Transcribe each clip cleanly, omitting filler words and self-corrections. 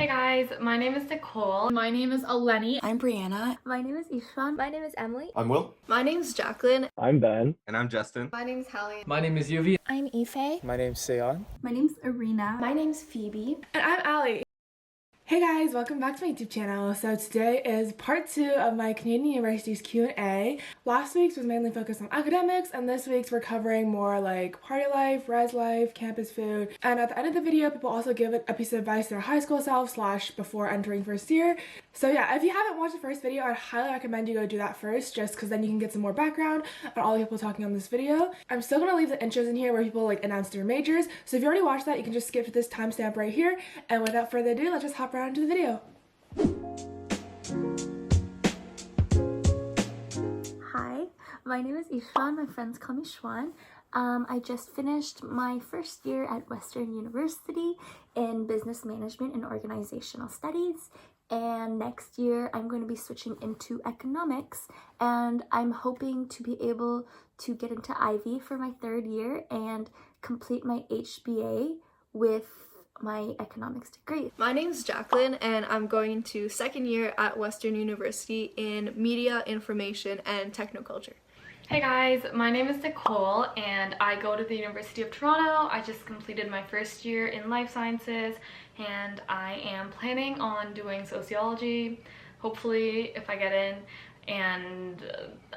Hey guys, my name is Nicole. My name is Aleni. I'm Brianna. My name is Ishan. My name is Emily. I'm Will. My name's Jacqueline. I'm Ben. And I'm Justin. My name's Hallie. My name is UofT. I'm Ife. My name's Seon. My name's Arena. My name's Phoebe. And I'm Allie. Hey guys, welcome back to my YouTube channel. So today is part 2 of my Canadian University's Q&A. Last week's was mainly focused on academics, and this week's we're covering more like party life, res life, campus food. And at the end of the video, people also give a piece of advice to their high school self / before entering first year. So yeah, if you haven't watched the first video, I'd highly recommend you go do that first, just because then you can get some more background on all the people talking on this video. I'm still gonna leave the intros in here where people like announce their majors. So if you already watched that, you can just skip to this timestamp right here. And without further ado, let's just hop right into the video. Hi, my name is Ishan. My friends call me Shwan. I just finished my first year at Western University in Business Management and Organizational Studies. And next year I'm going to be switching into economics, and I'm hoping to be able to get into Ivy for my third year and complete my HBA with my economics degree. My name's Jacqueline, and I'm going into second year at Western University in Media, Information, and Technoculture. Hey guys, my name is Nicole and I go to the University of Toronto. I just completed my first year in life sciences and I am planning on doing sociology, hopefully if I get in, and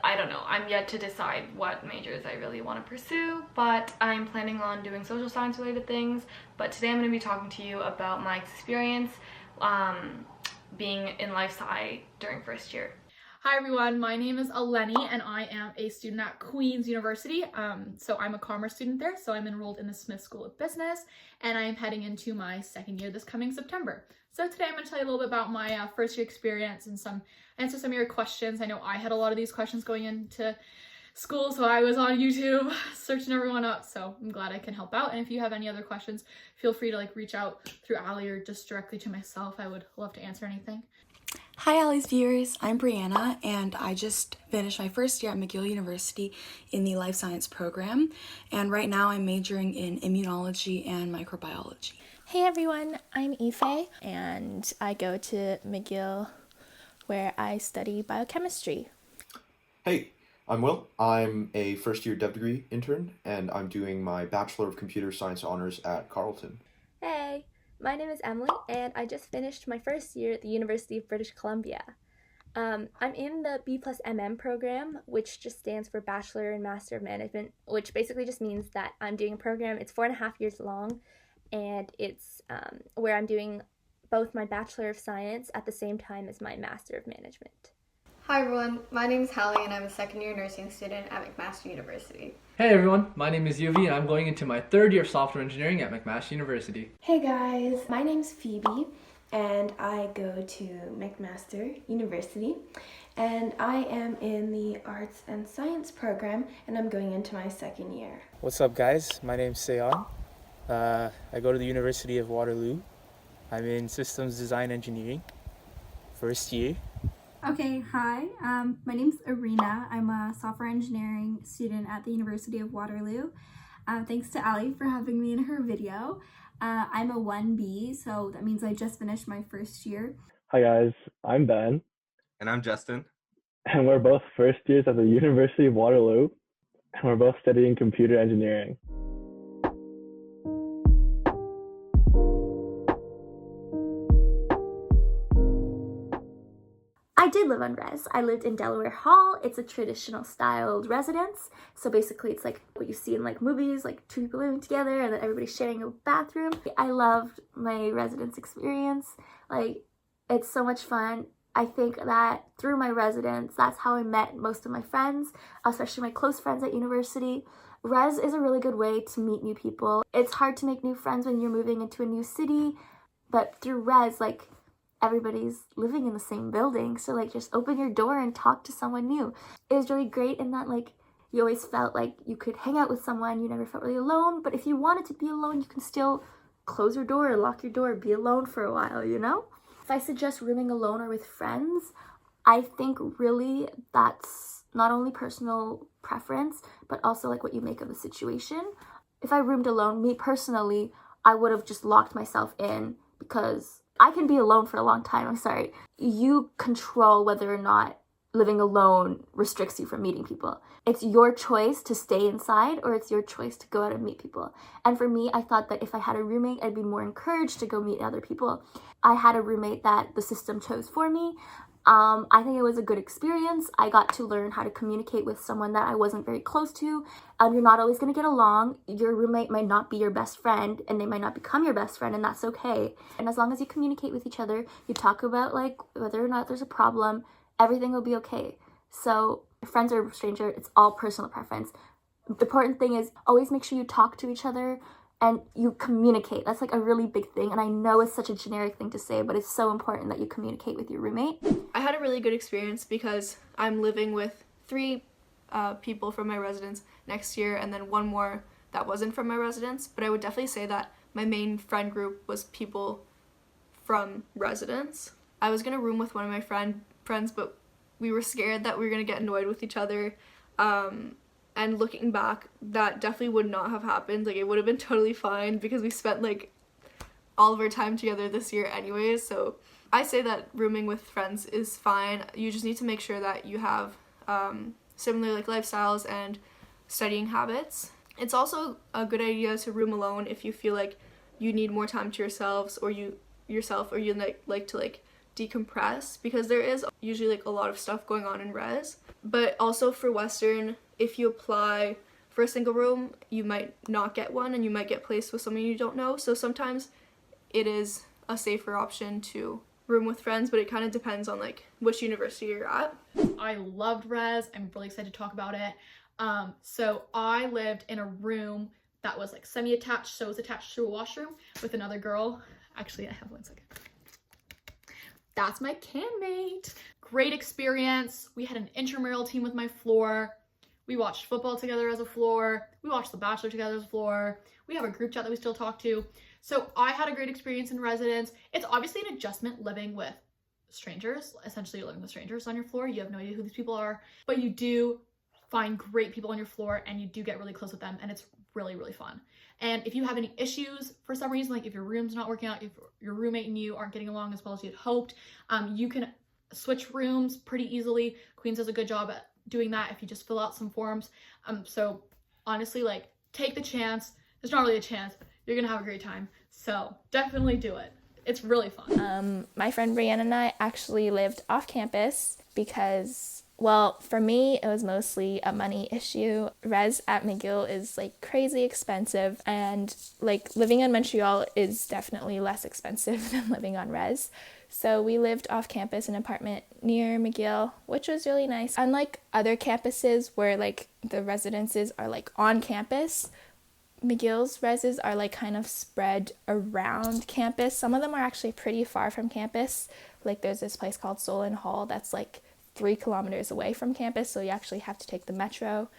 I don't know, I'm yet to decide what majors I really want to pursue, but I'm planning on doing social science related things. But today I'm going to be talking to you about my experience being in life sci during first year. Hi everyone, my name is Aleni and I am a student at Queen's University. So I'm a commerce student there, so I'm enrolled in the Smith School of Business and I am heading into my second year this coming September. So today I'm going to tell you a little bit about my first year experience and answer some of your questions. I know I had a lot of these questions going into school, so I was on YouTube searching everyone up, so I'm glad I can help out. And if you have any other questions, feel free to reach out through Allie or just directly to myself. I would love to answer anything. Hi Allie's viewers, I'm Brianna and I just finished my first year at McGill University in the life science program, and right now I'm majoring in immunology and microbiology. Hey everyone, I'm Ife and I go to McGill where I study biochemistry. Hey, I'm Will. I'm a first year dev degree intern and I'm doing my Bachelor of Computer Science honors at Carleton. Hey, my name is Emily, and I just finished my first year at the University of British Columbia. I'm in the B+MM program, which just stands for Bachelor and Master of Management, which basically just means that I'm doing a program. It's 4.5 years long, and it's where I'm doing both my Bachelor of Science at the same time as my Master of Management. Hi everyone, my name is Hallie and I'm a second year nursing student at McMaster University. Hey everyone, my name is UofT and I'm going into my third year of software engineering at McMaster University. Hey guys, my name's Phoebe and I go to McMaster University and I am in the Arts and Science program and I'm going into my second year. What's up guys? My name's Seon. I go to the University of Waterloo. I'm in Systems Design Engineering, first year. Okay, hi. My name's Arena. I'm a software engineering student at the University of Waterloo. Thanks to Allie for having me in her video. I'm a 1B, so that means I just finished my first year. Hi guys, I'm Ben. And I'm Justin. And we're both first years at the University of Waterloo. And we're both studying computer engineering. I did live on res. I lived in Delaware Hall. It's a traditional styled residence. So basically it's like what you see in movies, like two people living together and then everybody sharing a bathroom. I loved my residence experience. It's so much fun. I think that through my residence, that's how I met most of my friends, especially my close friends at university. Res is a really good way to meet new people. It's hard to make new friends when you're moving into a new city, but through res, everybody's living in the same building, so just open your door and talk to someone new. It was really great in that you always felt like you could hang out with someone. You never felt really alone, but if you wanted to be alone, you can still close your door or lock your door, be alone for a while, you know? If I suggest rooming alone or with friends, I think really that's not only personal preference, but also what you make of the situation. If I roomed alone, me personally, I would have just locked myself in because I can be alone for a long time, I'm sorry. You control whether or not living alone restricts you from meeting people. It's your choice to stay inside, or it's your choice to go out and meet people. And for me, I thought that if I had a roommate, I'd be more encouraged to go meet other people. I had a roommate that the system chose for me. I think it was a good experience. I got to learn how to communicate with someone that I wasn't very close to. You're not always going to get along. Your roommate might not be your best friend, and they might not become your best friend, and that's okay. And as long as you communicate with each other, you talk about like whether or not there's a problem, everything will be okay. So friends or stranger, it's all personal preference. The important thing is always make sure you talk to each other and you communicate. That's like a really big thing, and I know it's such a generic thing to say, but it's so important that you communicate with your roommate. I had a really good experience because I'm living with 3 people from my residence next year, and then 1 more that wasn't from my residence. But I would definitely say that my main friend group was people from residence. I was gonna room with one of my friends, but we were scared that we were gonna get annoyed with each other. And looking back, that definitely would not have happened. Like, it would have been totally fine because we spent like all of our time together this year anyways. So I say that rooming with friends is fine. You just need to make sure that you have similar like lifestyles and studying habits. It's also a good idea to room alone if you feel like you need more time to yourselves, or you like to like decompress, because there is usually like a lot of stuff going on in res. But also for Western, if you apply for a single room, you might not get one, and you might get placed with someone you don't know. So sometimes it is a safer option to room with friends, but it kind of depends on like which university you're at. I loved res. I'm really excited to talk about it. So I lived in a room that was like semi-attached, so it was attached to a washroom with another girl. Actually, I have 1 second. That's my campmate. Great experience. We had an intramural team with my floor. We watched football together as a floor. We watched The Bachelor together as a floor. We have a group chat that we still talk to. So I had a great experience in residence. It's obviously an adjustment living with strangers. Essentially, you're living with strangers on your floor. You have no idea who these people are, but you do find great people on your floor, and you do get really close with them, and it's really, really fun. And if you have any issues for some reason, like if your room's not working out, if your roommate and you aren't getting along as well as you had hoped, you can switch rooms pretty easily. Queens does a good job at doing that if you just fill out some forms. So honestly, like, take the chance. There's not really a chance. You're gonna have a great time. So definitely do it. It's really fun. My friend Brianna and I actually lived off campus because, well, for me, it was mostly a money issue. Res at McGill is like crazy expensive, and like living in Montreal is definitely less expensive than living on res. So we lived off campus in an apartment near McGill, which was really nice. Unlike other campuses where like the residences are like on campus, McGill's reses are like kind of spread around campus. Some of them are actually pretty far from campus. Like there's this place called Solon Hall that's like 3 kilometers away from campus, so you actually have to take the metro.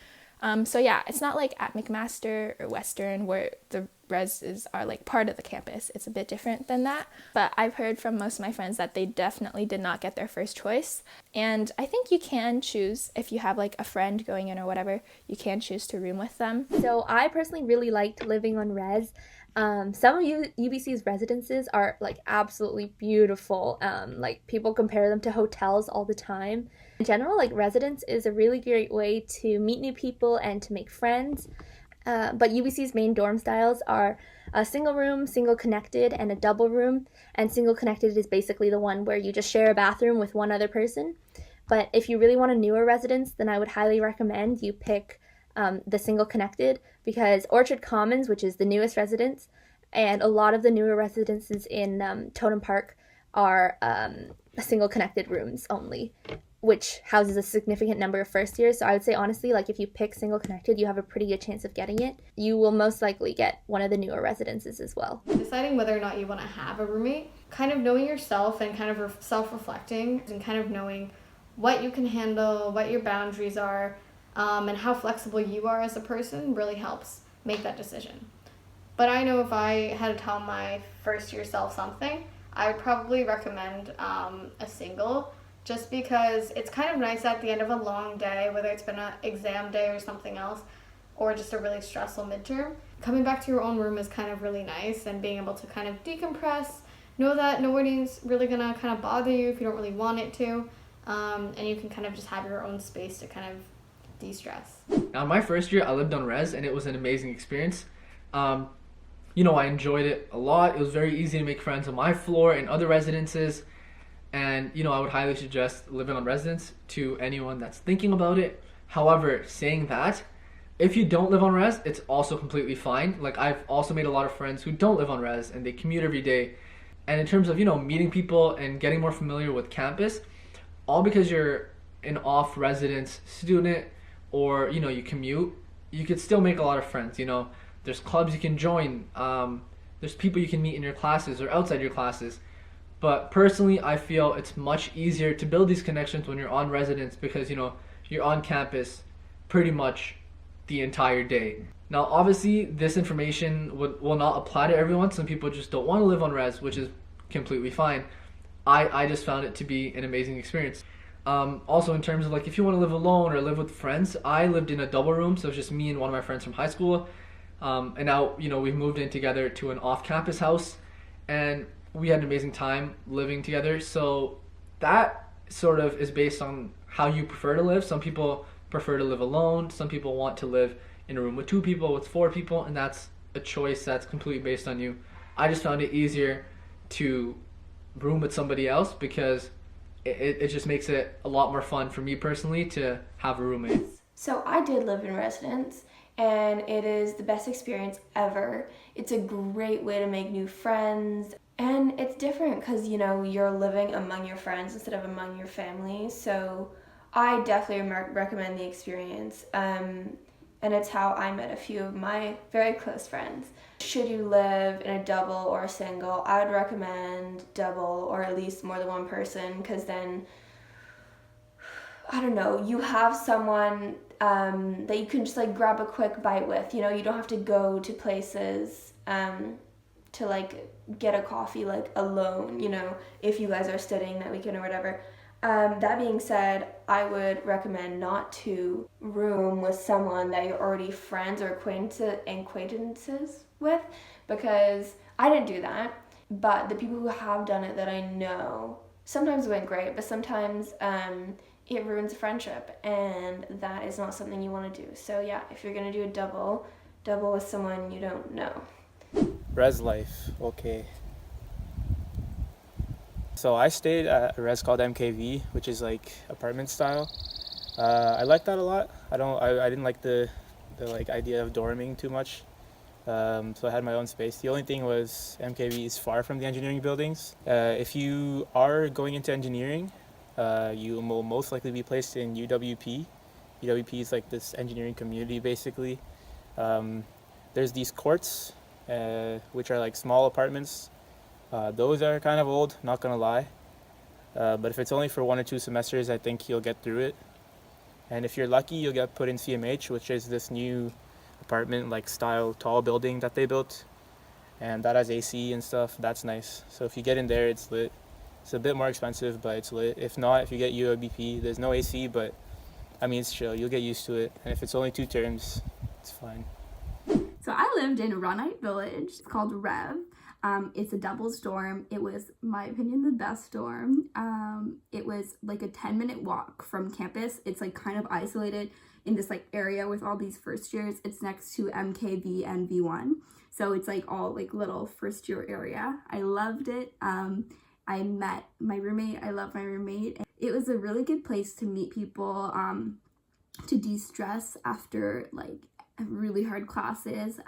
So yeah, it's not like at McMaster or Western where the reses are like part of the campus. It's a bit different than that. But I've heard from most of my friends that they definitely did not get their first choice. And I think you can choose, if you have like a friend going in or whatever, you can choose to room with them. So I personally really liked living on res. Some of UBC's residences are like absolutely beautiful. Like people compare them to hotels all the time. In general, like residence is a really great way to meet new people and to make friends. But UBC's main dorm styles are a single room, single connected, and a double room. And single connected is basically the one where you just share a bathroom with one other person. But if you really want a newer residence, then I would highly recommend you pick the single connected, because Orchard Commons, which is the newest residence, and a lot of the newer residences in Totem Park are single connected rooms only, which houses a significant number of first years. So I would say honestly, like if you pick single connected, you have a pretty good chance of getting it. You will most likely get one of the newer residences as well. Deciding whether or not you want to have a roommate, kind of knowing yourself and kind of self-reflecting and kind of knowing what you can handle, what your boundaries are, and how flexible you are as a person really helps make that decision. But I know if I had to tell my first year self something, I would probably recommend a single, just because it's kind of nice at the end of a long day, whether it's been an exam day or something else, or just a really stressful midterm. Coming back to your own room is kind of really nice, and being able to kind of decompress know that nobody's really gonna kind of bother you if you don't really want it to, and you can kind of just have your own space to kind of de-stress. Now, my first year, I lived on res, and it was an amazing experience. You know, I enjoyed it a lot. It was very easy to make friends on my floor and other residences. And, you know, I would highly suggest living on residence to anyone that's thinking about it. However, saying that, if you don't live on res, it's also completely fine. Like, I've also made a lot of friends who don't live on res and they commute every day. And in terms of, you know, meeting people and getting more familiar with campus, all because you're an off-residence student or, you know, you commute, you could still make a lot of friends, you know. There's clubs you can join. There's people you can meet in your classes or outside your classes. But personally, I feel it's much easier to build these connections when you're on residence because, you know, you're on campus pretty much the entire day. Now, obviously, this information will not apply to everyone. Some people just don't want to live on res, which is completely fine. I just found it to be an amazing experience. Also, in terms of, like, if you want to live alone or live with friends, I lived in a double room, so it's just me and one of my friends from high school. And now, you know, we've moved in together to an off-campus house, and we had an amazing time living together. So that sort of is based on how you prefer to live. Some people prefer to live alone. Some people want to live in a room with 2 people, with 4 people, and that's a choice that's completely based on you. I just found it easier to room with somebody else because it just makes it a lot more fun for me personally to have a roommate. So I did live in residence, and it is the best experience ever. It's a great way to make new friends, and it's different because, you know, you're living among your friends instead of among your family. So I definitely recommend the experience, and it's how I met a few of my very close friends. Should you live in a double or a single, I would recommend double or at least more than one person, because then, I don't know, you have someone that you can just like grab a quick bite with. You know, you don't have to go to places to like get a coffee like alone, you know, if you guys are studying that weekend or whatever. That being said, I would recommend not to room with someone that you're already friends or acquaintances with, because I didn't do that, but the people who have done it that I know, sometimes it went great, but sometimes it ruins a friendship, and that is not something you want to do. So yeah, if you're going to do a double with someone you don't know. Res life, okay. So I stayed at a res called MKV, which is like apartment style. I like that a lot. I didn't like the like idea of dorming too much. So I had my own space. The only thing was MKV is far from the engineering buildings. If you are going into engineering, you will most likely be placed in UWP. UWP is like this engineering community basically. There's these courts, which are like small apartments. Those are kind of old, not gonna lie. But if it's only for 1 or 2 semesters, I think you'll get through it. And if you're lucky, you'll get put in CMH, which is this new apartment like style tall building that they built, and that has AC and stuff. That's nice. So if you get in there, it's lit. It's a bit more expensive, but it's lit. If not, if you get UOBP, there's no AC, but I mean, it's chill. You'll get used to it. And if it's only 2 terms, it's fine. So I lived in Runite Village. It's called Rev. It's a doubles dorm. It was, in my opinion, the best dorm. It was like a 10-minute walk from campus. It's like kind of isolated in this like area with all these first years. It's next to MKV and V1. So it's like all like little first year area. I loved it. I met my roommate. I love my roommate. It was a really good place to meet people, to de-stress after like really hard classes.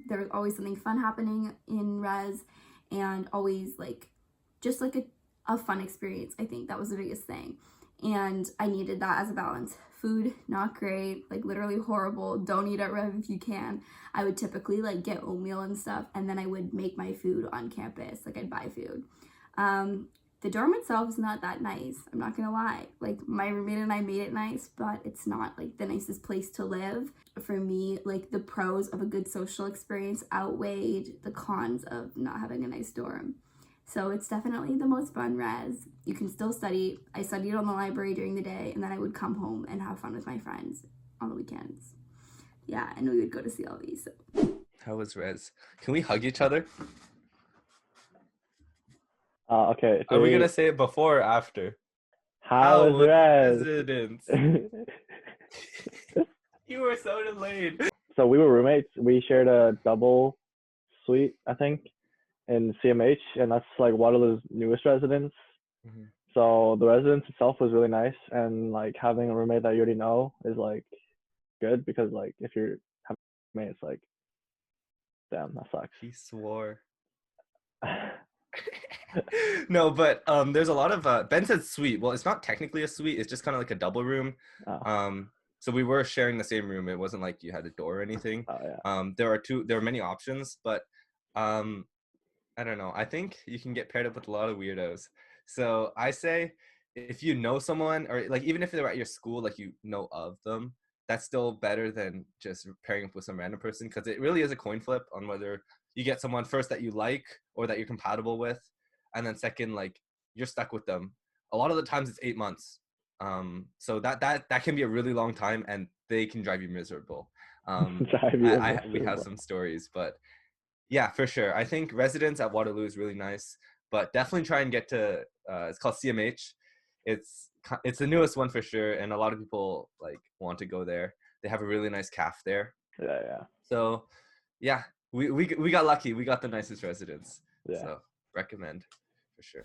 There was always something fun happening in res, and always like just like a fun experience. I think that was the biggest thing, and I needed that as a balance. Food, not great, like literally horrible. Don't eat at Rev if you can. I would typically like get oatmeal and stuff, and then I would make my food on campus. Like I'd buy food. The dorm itself is not that nice, I'm not gonna lie. Like my roommate and I made it nice, but it's not like the nicest place to live. For me, like the pros of a good social experience outweighed the cons of not having a nice dorm. So it's definitely the most fun res. You can still study. I studied on the library during the day, and then I would come home and have fun with my friends on the weekends. Yeah, and we would go to CLV. So. How was res? Can we hug each other? Okay. Are we gonna say it before or after? How was Res? residence? You were so delayed. So we were roommates. We shared a double suite, I think, in CMH, and that's like Waterloo's newest residence. Mm-hmm. So the residence itself was really nice, and like having a roommate that you already know is like good, because like if you're having a roommate, it's like, damn, that sucks. He swore. No, but there's a lot of Ben said suite. Well, it's not technically a suite, it's just kind of like a double room. So we were sharing the same room. It wasn't like you had a door or anything. There are many options, but I don't know, I think you can get paired up with a lot of weirdos. So I say, if you know someone, or like even if they're at your school, like you know of them, that's still better than just pairing up with some random person, because it really is a coin flip on whether you get someone first that you like or that you're compatible with, and then second, like, you're stuck with them. A lot of the times it's 8 months. So that can be a really long time, and they can drive you miserable. We have some stories, but yeah, for sure. I think residence at Waterloo is really nice, but definitely try and get to it's called CMH. It's the newest one for sure, and a lot of people like want to go there. They have a really nice caf there. Yeah. So yeah, we got lucky. We got the nicest residence. Yeah. So recommend for sure.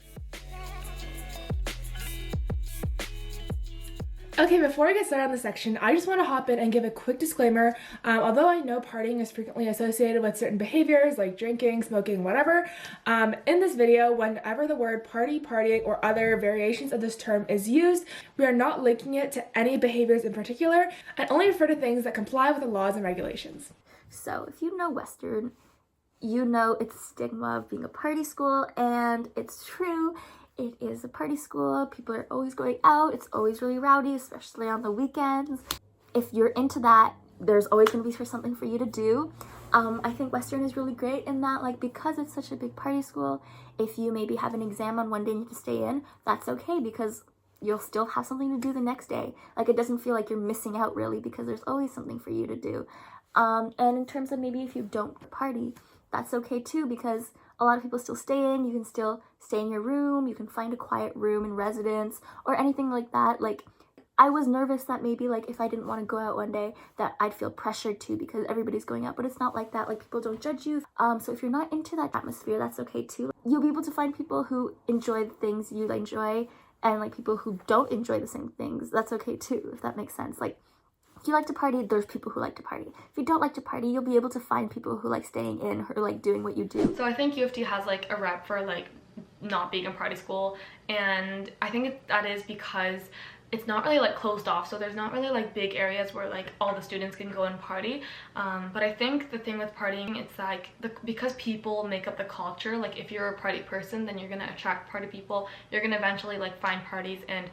Okay, before I get started on this section, I just want to hop in and give a quick disclaimer. Although I know partying is frequently associated with certain behaviors like drinking, smoking, whatever, in this video, whenever the word party, partying, or other variations of this term is used, we are not linking it to any behaviors in particular, and only refer to things that comply with the laws and regulations. So if you know Western, you know it's a stigma of being a party school, and it's true. It is a party school. People are always going out. It's always really rowdy, especially on the weekends. If you're into that, there's always going to be something for you to do. I think Western is really great in that, like, because it's such a big party school, if you maybe have an exam on one day and you have to stay in, that's okay, because you'll still have something to do the next day. Like, it doesn't feel like you're missing out really, because there's always something for you to do. And in terms of maybe if you don't party, that's okay too, because a lot of people still stay in. You can still stay in your room. You can find a quiet room in residence or anything like that. Like, I was nervous that maybe, like, if I didn't want to go out one day, that I'd feel pressured to because everybody's going out, but it's not like that. Like, people don't judge you. So if you're not into that atmosphere, that's okay too. You'll be able to find people who enjoy the things you enjoy, and like people who don't enjoy the same things. That's okay too, if that makes sense. Like, if you like to party, there's people who like to party. If you don't like to party, you'll be able to find people who like staying in or like doing what you do. So I think UofT has like a rep for like not being a party school, and I think that is because it's not really like closed off, so there's not really like big areas where like all the students can go and party. But I think the thing with partying, it's like because people make up the culture. Like, if you're a party person, then you're gonna attract party people. You're gonna eventually like find parties, and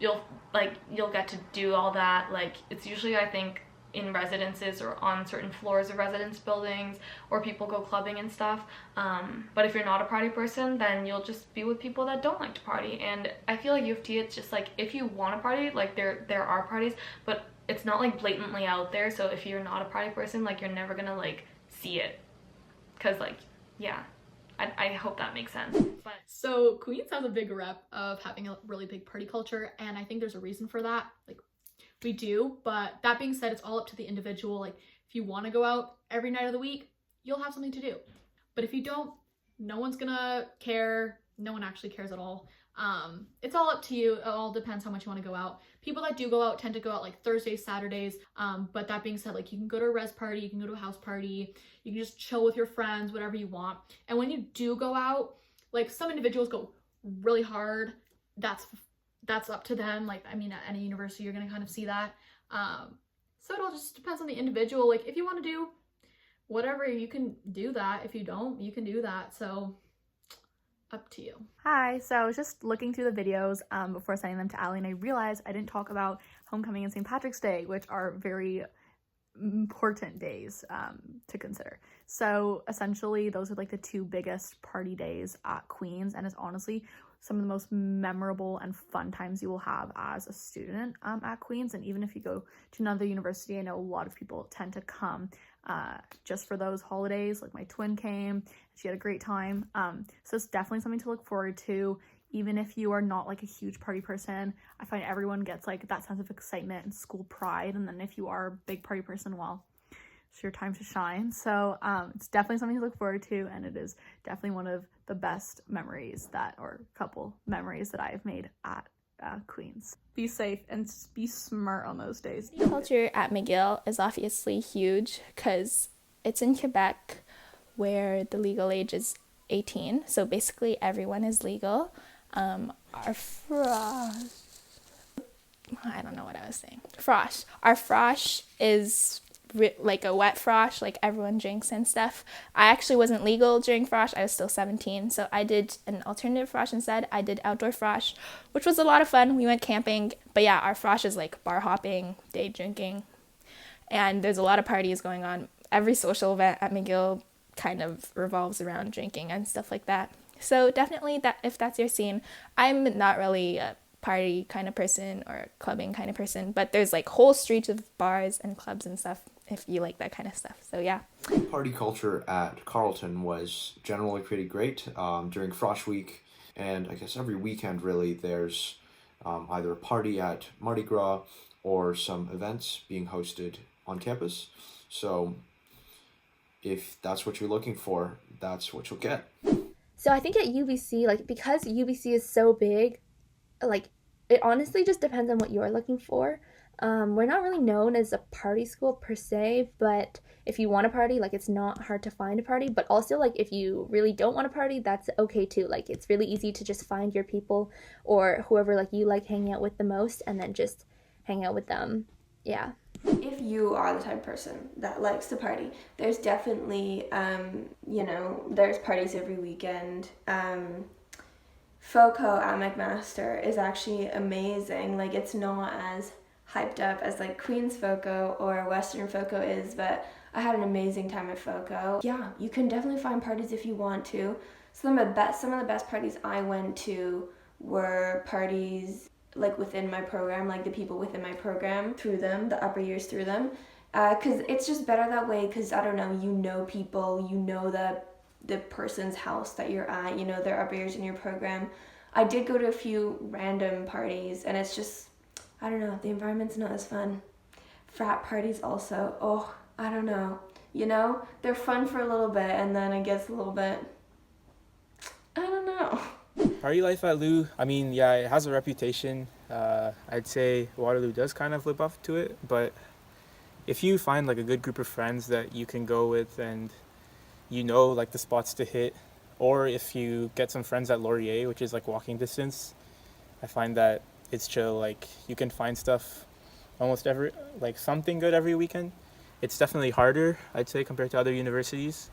you'll get to do all that. Like, it's usually, I think, in residences or on certain floors of residence buildings, or people go clubbing and stuff. But if you're not a party person, then you'll just be with people that don't like to party. And I feel like UofT, it's just like, if you want to party, like there are parties, but it's not like blatantly out there. So if you're not a party person, like, you're never gonna like see it, because like, yeah, I hope that makes sense. But so Queens has a big rep of having a really big party culture, and I think there's a reason for that. Like, we do, but that being said, it's all up to the individual. Like, if you want to go out every night of the week, you'll have something to do. But if you don't, no one's gonna care. No one actually cares at all. It's all up to you. It all depends how much you want to go out. People that do go out tend to go out like Thursdays, Saturdays. But that being said, like, you can go to a res party, you can go to a house party, you can just chill with your friends, whatever you want. And when you do go out, like, some individuals go really hard. That's up to them. Like, I mean, at any university, you're gonna kind of see that. So it all just depends on the individual. Like, if you want to do whatever, you can do that. If you don't, you can do that. So up to you. Hi, so I was just looking through the videos before sending them to Allie, and I realized I didn't talk about homecoming and St. Patrick's Day, which are very important days to consider. So essentially, those are like the two biggest party days at Queens, and it's honestly some of the most memorable and fun times you will have as a student at Queens. And even if you go to another university, I know a lot of people tend to come just for those holidays. Like my twin came, she had a great time. So it's definitely something to look forward to. Even if you are not like a huge party person, I find everyone gets like that sense of excitement and school pride. And then if you are a big party person, well, it's your time to shine. So it's definitely something to look forward to, and it is definitely one of the best memories couple memories that I've made at Queens. Be safe and be smart on those days. Culture at McGill is obviously huge because it's in Quebec where the legal age is 18, so basically everyone is legal. Our frosh Our frosh is like a wet frosh, like everyone drinks and stuff. I actually wasn't legal during frosh. I was still 17, so I did an alternative frosh instead. I did outdoor frosh, which was a lot of fun. We went camping, but yeah, our frosh is like bar hopping, day drinking, and there's a lot of parties going on. Every social event at McGill kind of revolves around drinking and stuff like that. So definitely that if that's your scene. I'm not really a party kind of person or clubbing kind of person, but there's like whole streets of bars and clubs and stuff if you like that kind of stuff. So yeah. Party culture at Carleton was generally pretty great during Frosh Week, and I guess every weekend really there's either a party at Mardi Gras or some events being hosted on campus. So if that's what you're looking for, that's what you'll get. So I think at UBC, like because UBC is so big, like it honestly just depends on what you're looking for. We're not really known as a party school per se, but if you want to party, like it's not hard to find a party. But also like if you really don't want to party, that's okay too. Like it's really easy to just find your people or whoever like you like hanging out with the most and then just hang out with them. Yeah. If you are the type of person that likes to party, there's definitely, there's parties every weekend. FOCO at McMaster is actually amazing. Like, it's not as hyped up as, like, Queen's FOCO or Western FOCO is, but I had an amazing time at FOCO. Yeah, you can definitely find parties if you want to. Some of the best parties I went to were parties like within my program, like the people within my program through them, the upper years through them, because it's just better that way, because I don't know, you know people, you know the person's house that you're at, you know their upper years in your program. I did go to a few random parties and it's just, I don't know, the environment's not as fun. Frat parties also, oh, I don't know, they're fun for a little bit and then it gets a little bit, I don't know. Party life at Lou, I mean, yeah, it has a reputation. I'd say Waterloo does kind of live up to it, but if you find like a good group of friends that you can go with and like the spots to hit, or if you get some friends at Laurier, which is like walking distance, I find that it's chill. Like you can find stuff almost something good every weekend. It's definitely harder, I'd say, compared to other universities.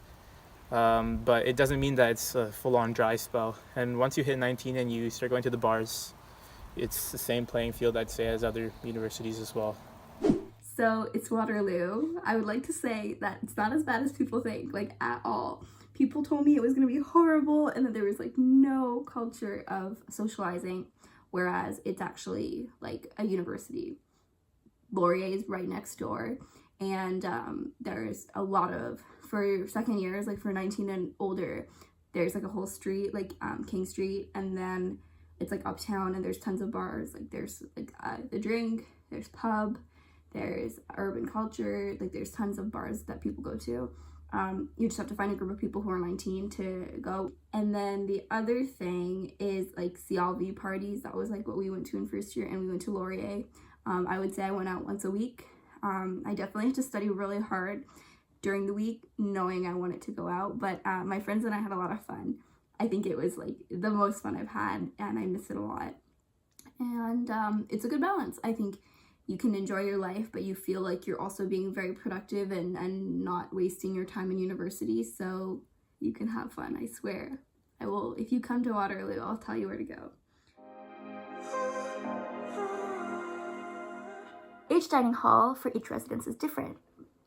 But it doesn't mean that it's a full-on dry spell. And once you hit 19 and you start going to the bars, it's the same playing field, I'd say, as other universities as well. So it's Waterloo. I would like to say that it's not as bad as people think, like at all. People told me it was going to be horrible and that there was like no culture of socializing, whereas it's actually like a university. Laurier is right next door, and there's a lot of, for second years, like for 19 and older, there's like a whole street, like King Street, and then it's like uptown and there's tons of bars. Like there's like The Drink, there's Pub, there's Urban Culture, like there's tons of bars that people go to. You just have to find a group of people who are 19 to go. And then the other thing is like CLV parties. That was like what we went to in first year, and we went to Laurier. I would say I went out once a week. I definitely have to study really hard during the week, knowing I wanted to go out, but my friends and I had a lot of fun. I think it was like the most fun I've had, and I miss it a lot. And it's a good balance. I think you can enjoy your life, but you feel like you're also being very productive and not wasting your time in university, so you can have fun, I swear. I will, if you come to Waterloo, I'll tell you where to go. Each dining hall for each residence is different.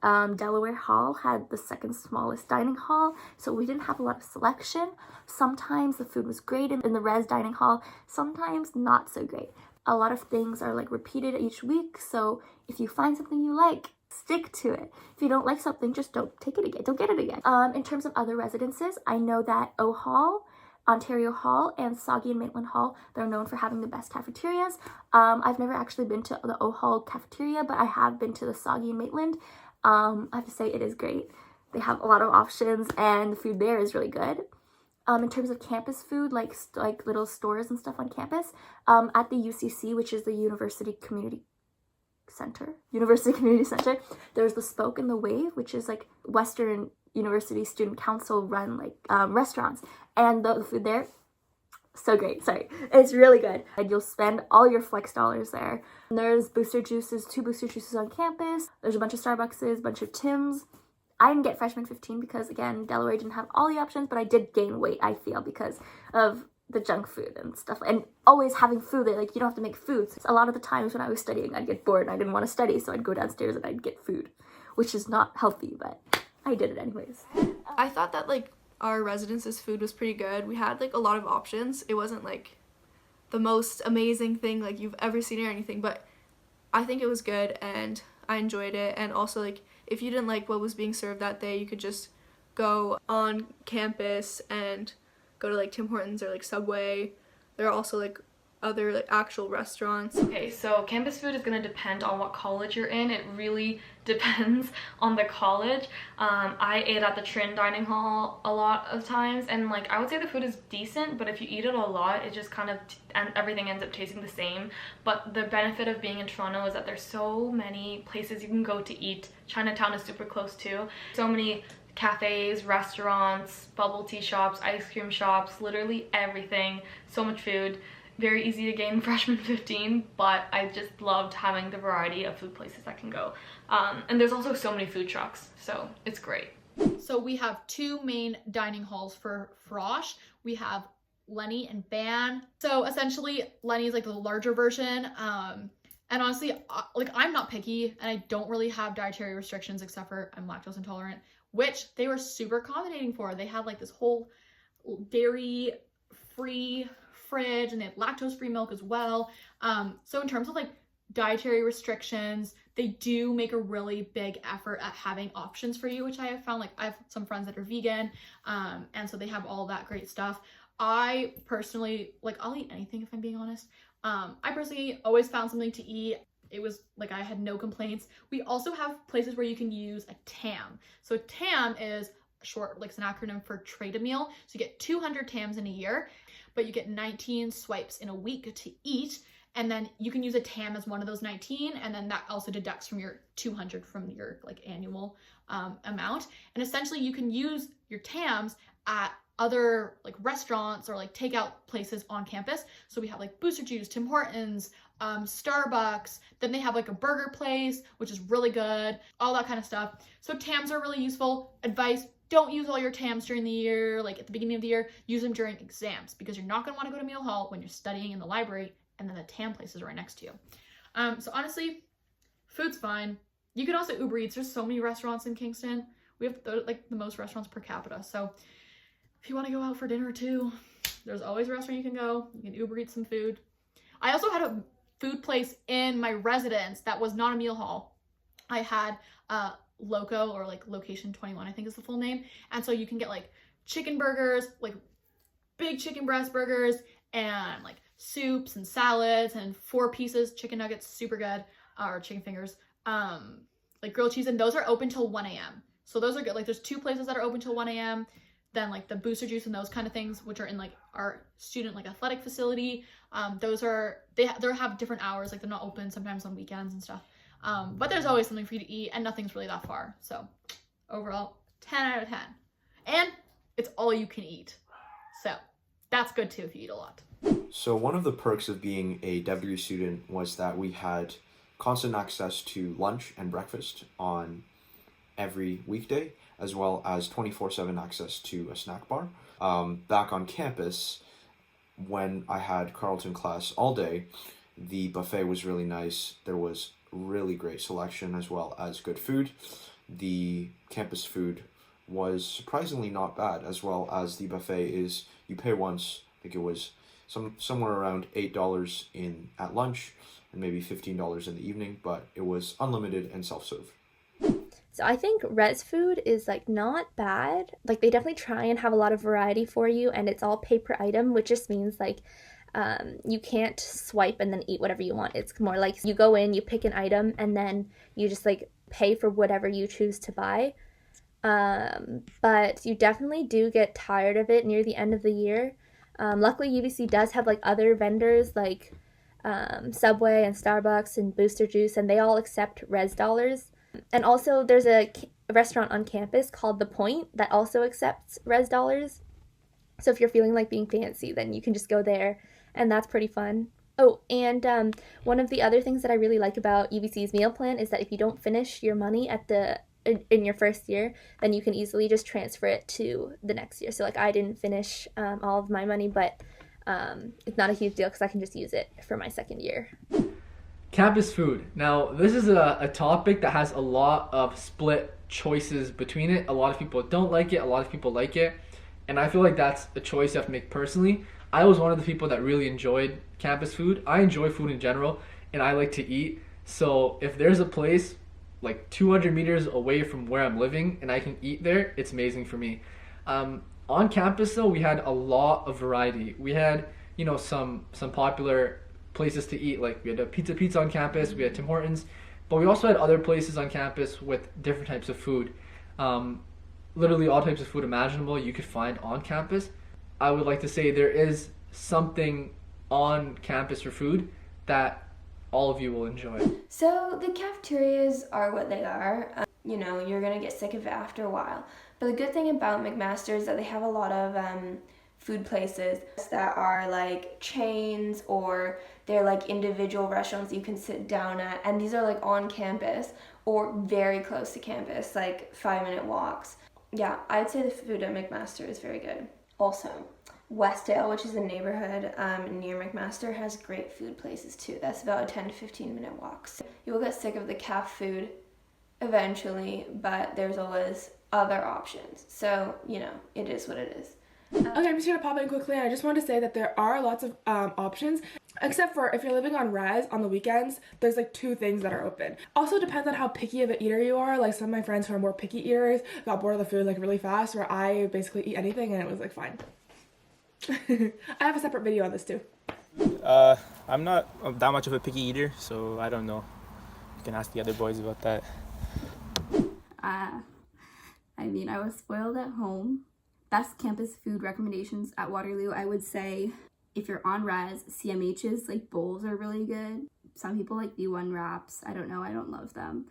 Delaware Hall had the second smallest dining hall, so we didn't have a lot of selection. Sometimes the food was great in the res dining hall, sometimes not so great. A lot of things are like repeated each week, so if you find something you like, Stick to it. If you don't like something, just don't take it again. Don't get it again. In terms of other residences, I know that O Hall, Ontario Hall, and Saugy and Maitland Hall, they're known for having the best cafeterias. I've never actually been to the O Hall cafeteria, but I have been to the Saugy and Maitland. I have to say it is great. They have a lot of options and the food there is really good. In terms of campus food, like little stores and stuff on campus, at the UCC, which is the University Community Center, there's the Spoke and the Wave, which is like Western University Student Council run like restaurants, and the food there, so great. Sorry, it's really good, and you'll spend all your flex dollars there. And there's booster juices, 2 booster juices on campus. There's a bunch of Starbuckses, a bunch of Tim's. I didn't get freshman 15 because, again, Delaware didn't have all the options, but I did gain weight, I feel, because of the junk food and stuff. And always having food there, like, you don't have to make food. So a lot of the times when I was studying, I'd get bored and I didn't want to study, so I'd go downstairs and I'd get food, which is not healthy, but I did it anyways. I thought that, like, our residence's food was pretty good. We had, like, a lot of options. It wasn't, like, the most amazing thing, like, you've ever seen or anything, but I think it was good and I enjoyed it. And also, like, if you didn't like what was being served that day, you could just go on campus and go to like Tim Hortons or like Subway. There are also like other like actual restaurants. Okay, so campus food is going to depend on what college you're in. It really depends on the college. I ate at the Trin dining hall a lot of times, and like I would say the food is decent, but if you eat it a lot, it just kind of and everything ends up tasting the same. But the benefit of being in Toronto is that there's so many places you can go to eat. Chinatown is super close too. So many cafes, restaurants, bubble tea shops, ice cream shops, literally everything. So much food. Very easy to gain freshman 15, but I just loved having the variety of food places I can go. And there's also so many food trucks, so it's great. So we have 2 main dining halls for Frosh. We have Lenny and Ban. So essentially Lenny is like the larger version. And honestly, like I'm not picky and I don't really have dietary restrictions except for I'm lactose intolerant, which they were super accommodating for. They had like this whole dairy free fridge and they had lactose free milk as well. So in terms of like dietary restrictions, they do make a really big effort at having options for you, which I have found. Like I have some friends that are vegan, and so they have all that great stuff. I personally, like I'll eat anything if I'm being honest. I personally always found something to eat. It was like I had no complaints. We also have places where you can use a TAM. So TAM is short, like it's an acronym for trade a meal. So you get 200 TAMs in a year, but you get 19 swipes in a week to eat. And then you can use a TAM as one of those 19, and then that also deducts from your 200 from your like annual amount. And essentially you can use your TAMs at other like restaurants or like takeout places on campus. So we have like Booster Juice, Tim Hortons, Starbucks. Then they have like a burger place, which is really good, all that kind of stuff. So TAMs are really useful. Advice: don't use all your TAMs during the year, like at the beginning of the year. Use them during exams because you're not going to want to go to meal hall when you're studying in the library and then the TAM places are right next to you. So honestly, food's fine. You can also Uber Eats. There's so many restaurants in Kingston. We have the most restaurants per capita. So if you want to go out for dinner too, there's always a restaurant you can go. You can Uber Eat some food. I also had a food place in my residence that was not a meal hall. I had Loco, or like Location 21, I think is the full name. And so you can get like chicken burgers, like big chicken breast burgers, and like soups and salads and 4 pieces chicken nuggets, super good, or chicken fingers, like grilled cheese, and those are open till 1 a.m. So those are good. Like there's 2 places that are open till 1 a.m. Then like the Booster Juice and those kind of things, which are in like our student like athletic facility, those are they have different hours. Like they're not open sometimes on weekends and stuff, but there's always something for you to eat, and nothing's really that far. So overall, 10 out of 10, and it's all you can eat, so that's good too if you eat a lot. So one of the perks of being a W student was that we had constant access to lunch and breakfast on every weekday, as well as 24/7 access to a snack bar. Back on campus, when I had Carleton class all day, the buffet was really nice. There was really great selection as well as good food. The campus food was surprisingly not bad, as well as the buffet is, you pay once, I think it was somewhere around $8 at lunch and maybe $15 in the evening, but it was unlimited and self-serve. So I think res food is like not bad. Like they definitely try and have a lot of variety for you, and it's all pay per item, which just means like you can't swipe and then eat whatever you want. It's more like you go in, you pick an item, and then you just like pay for whatever you choose to buy. But you definitely do get tired of it near the end of the year. Luckily, UBC does have like other vendors like Subway and Starbucks and Booster Juice, and they all accept res dollars. And also, there's a restaurant on campus called The Point that also accepts res dollars. So if you're feeling like being fancy, then you can just go there, and that's pretty fun. Oh, and one of the other things that I really like about UBC's meal plan is that if you don't finish your money in your first year, then you can easily just transfer it to the next year. So like I didn't finish all of my money, but it's not a huge deal because I can just use it for my second year. Campus food. Now, this is a topic that has a lot of split choices between it. A lot of people don't like it, a lot of people like it, and I feel like that's a choice you have to make personally. I was one of the people that really enjoyed campus food. I enjoy food in general, and I like to eat. So if there's a place like 200 meters away from where I'm living and I can eat there, it's amazing for me. On campus though, we had a lot of variety. We had, some popular places to eat. Like we had a Pizza on campus, we had Tim Hortons, but we also had other places on campus with different types of food. Literally all types of food imaginable you could find on campus. I would like to say there is something on campus for food that all of you will enjoy. So the cafeterias are what they are. You're gonna get sick of it after a while. But the good thing about McMaster is that they have a lot of food places that are like chains, or they're like individual restaurants you can sit down at, and these are like on campus or very close to campus, like 5-minute walks. Yeah, I'd say the food at McMaster is very good. Also, Westdale, which is a neighborhood near McMaster, has great food places too. That's about a 10 to 15 minute walk. So you will get sick of the caf food eventually, but there's always other options. So, it is what it is. Okay, I'm just gonna pop in quickly. I just wanted to say that there are lots of options, except for if you're living on res on the weekends, there's like 2 things that are open. Also depends on how picky of an eater you are. Like some of my friends who are more picky eaters got bored of the food like really fast, where I basically eat anything and it was like fine. I have a separate video on this too. I'm not that much of a picky eater, so I don't know. You can ask the other boys about that. I was spoiled at home. Best campus food recommendations at Waterloo, I would say if you're on res, CMH's like bowls are really good. Some people like B1 wraps. I don't know, I don't love them.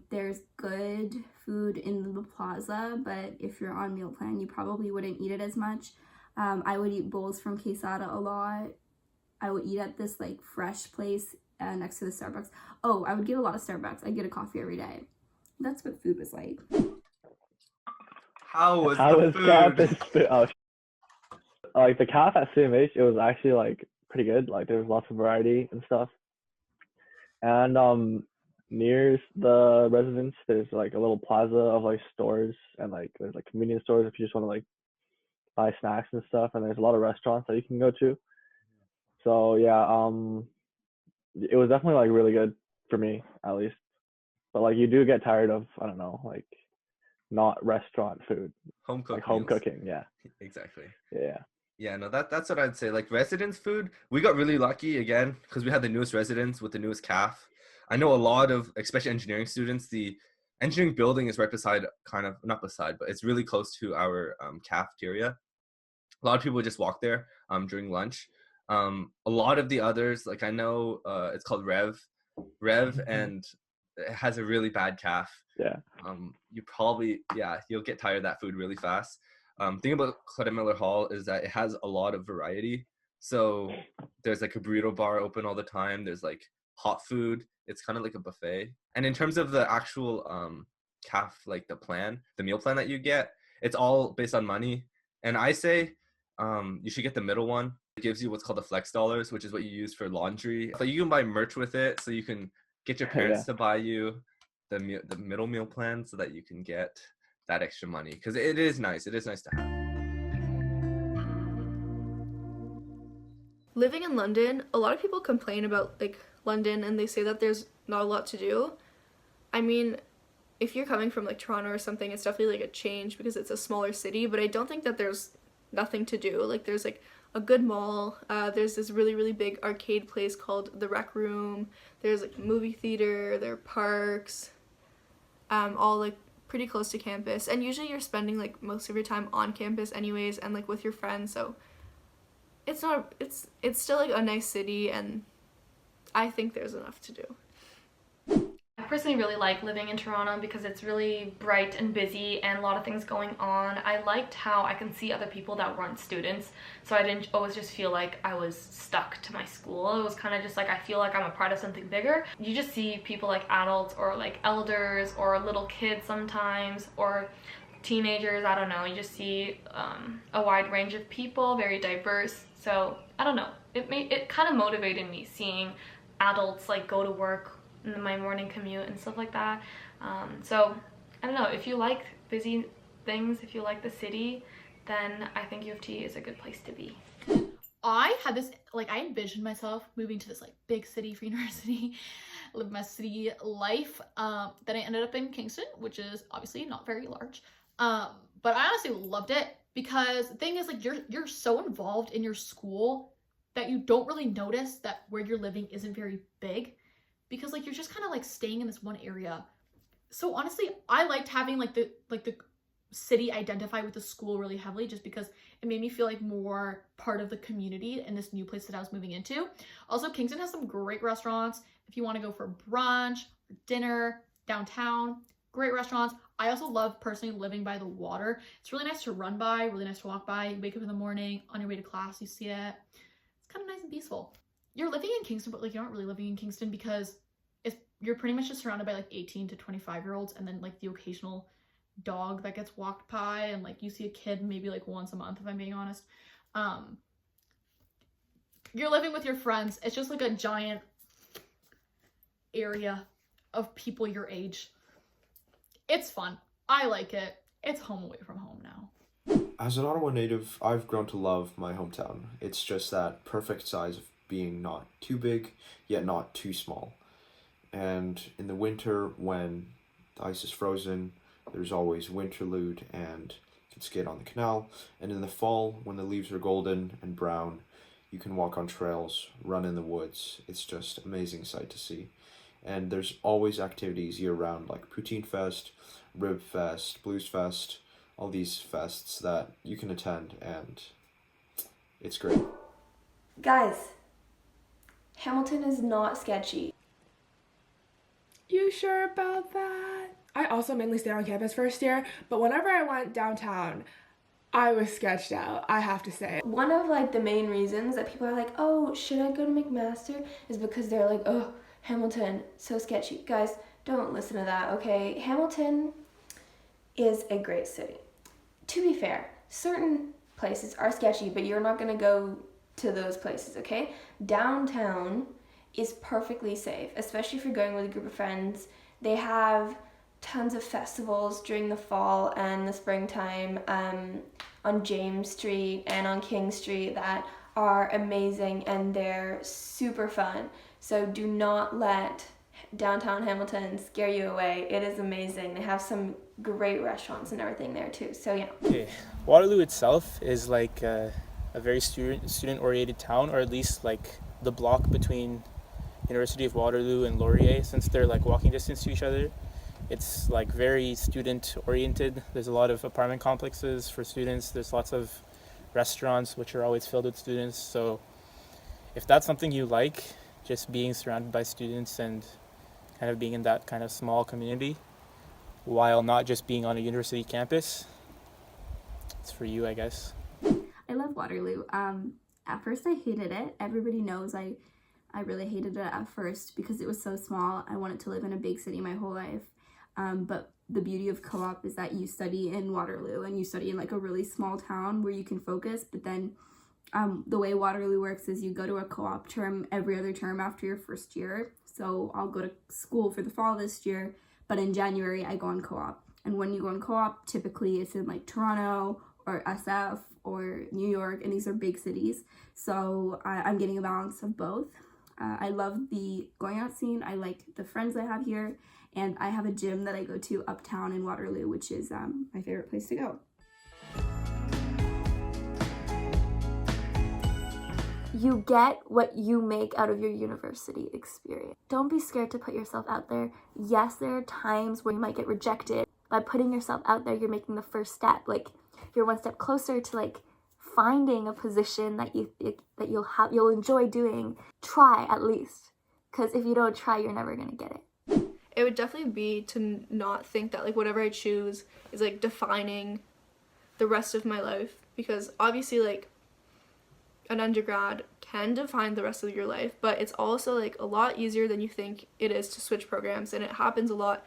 There's good food in the plaza, but if you're on meal plan, you probably wouldn't eat it as much. I would eat bowls from Quesada a lot. I would eat at this like fresh place next to the Starbucks. Oh, I would get a lot of Starbucks. I'd get a coffee every day. That's what food was like. How was the food? Campus food? Oh, like the caf at CMH, it was actually like pretty good. Like there was lots of variety and stuff. And near the residence, there's like a little plaza of like stores, and like there's like convenience stores if you just want to like buy snacks and stuff. And there's a lot of restaurants that you can go to. So yeah, it was definitely like really good for me at least. But like you do get tired of, I don't know, like not restaurant food. Home cooked. Like home meals. cooking, yeah. Exactly. Yeah. Yeah, no, that's what I'd say. Like residence food, we got really lucky again because we had the newest residence with the newest caf. I know a lot of, especially engineering students, the engineering building is right beside, kind of, not beside, but it's really close to our cafeteria. A lot of people just walk there during lunch. A lot of the others, like I know it's called Rev, and it has a really bad caf. Yeah. You probably, you'll get tired of that food really fast. Thing about Claudia Miller Hall is that it has a lot of variety. So there's like a burrito bar open all the time. There's like hot food. It's kind of like a buffet. And in terms of the actual caf, like the meal plan that you get, it's all based on money. And I say you should get the middle one. It gives you what's called the flex dollars, which is what you use for laundry. So you can buy merch with it, so you can get your parents to buy you the middle meal plan so that you can get that extra money, because it is nice. It is nice to have. Living in London, a lot of people complain about like London and they say that there's not a lot to do. I mean, if you're coming from like Toronto or something, it's definitely like a change because it's a smaller city, but I don't think that there's nothing to do. Like there's like a good mall, there's this really big arcade place called the Rec Room, there's like movie theater, there are parks, all like pretty close to campus, and usually you're spending like most of your time on campus anyways and like with your friends, so it's still like a nice city, and I think there's enough to do. I personally really like living in Toronto because it's really bright and busy and a lot of things going on. I liked how I can see other people that weren't students, so I didn't always just feel like I was stuck to my school. It was kind of just like I feel like I'm a part of something bigger. You just see people like adults or like elders or little kids sometimes, or teenagers, I don't know. You just see a wide range of people, very diverse. So I don't know, it kind of motivated me seeing adults like go to work in my morning commute and stuff like that. So I don't know, if you like busy things, if you like the city, then I think UofT is a good place to be. I had this, like, I envisioned myself moving to this like big city for university, live my city life. Then I ended up in Kingston, which is obviously not very large. But I honestly loved it because the thing is, like, you're so involved in your school that you don't really notice that where you're living isn't very big, because like you're just kind of like staying in this one area. So honestly, I liked having like the city identify with the school really heavily, just because it made me feel like more part of the community in this new place that I was moving into. Also, Kingston has some great restaurants if you want to go for brunch or dinner downtown. Great restaurants. I also love personally living by the water. It's really nice to run by, really nice to walk by. You wake up in the morning, on your way to class, you see it. It's kind of nice and peaceful. You're living in Kingston, but like you're not really living in Kingston because you're pretty much just surrounded by like 18 to 25-year-olds, and then like the occasional dog that gets walked by, and like you see a kid maybe like once a month, if I'm being honest. You're living with your friends. It's just like a giant area of people your age. It's fun. I like it. It's home away from home now. As an Ottawa native, I've grown to love my hometown. It's just that perfect size of being not too big, yet not too small. And in the winter, when the ice is frozen, there's always Winterlude, and you can skate on the canal. And in the fall, when the leaves are golden and brown, you can walk on trails, run in the woods. It's just an amazing sight to see. And there's always activities year-round, like Poutine Fest, Rib Fest, Blues Fest, all these fests that you can attend, and it's great. Guys, Hamilton is not sketchy. You sure about that? I also mainly stayed on campus first year, but whenever I went downtown, I was sketched out, I have to say. One of like the main reasons that people are like, oh, should I go to McMaster, is because they're like, oh, Hamilton, so sketchy. Guys, don't listen to that, okay? Hamilton is a great city. To be fair, certain places are sketchy, but you're not gonna go to those places, okay? Downtown is perfectly safe, especially if you're going with a group of friends. They have tons of festivals during the fall and the springtime on James Street and on King Street that are amazing, and they're super fun. So do not let downtown Hamilton scare you away. It is amazing. They have some great restaurants and everything there too. So yeah. Okay. Waterloo itself is like a very student-oriented town, or at least like the block between University of Waterloo and Laurier, since they're like walking distance to each other. It's like very student-oriented. There's a lot of apartment complexes for students. There's lots of restaurants which are always filled with students. So if that's something you like, just being surrounded by students and kind of being in that kind of small community while not just being on a university campus, it's for you, I guess. I love Waterloo. At first I hated it. Everybody knows I really hated it at first because it was so small. I wanted to live in a big city my whole life. But the beauty of co-op is that you study in Waterloo and you study in like a really small town where you can focus. But then the way Waterloo works is you go to a co-op term every other term after your first year. So I'll go to school for the fall this year, but in January I go on co-op. And when you go on co-op, typically it's in like Toronto or SF or New York, and these are big cities. So I'm getting a balance of both. I love the going out scene. I like the friends I have here, and I have a gym that I go to uptown in Waterloo, which is my favorite place to go. You get what you make out of your university experience. Don't be scared to put yourself out there. Yes, there are times where you might get rejected. By putting yourself out there, you're making the first step. Like, you're one step closer to like finding a position that you'll enjoy doing. Try at least, because if you don't try, you're never gonna get it. It would definitely be to not think that like whatever I choose is like defining the rest of my life, because obviously like an undergrad can define the rest of your life, but it's also like a lot easier than you think it is to switch programs, and it happens a lot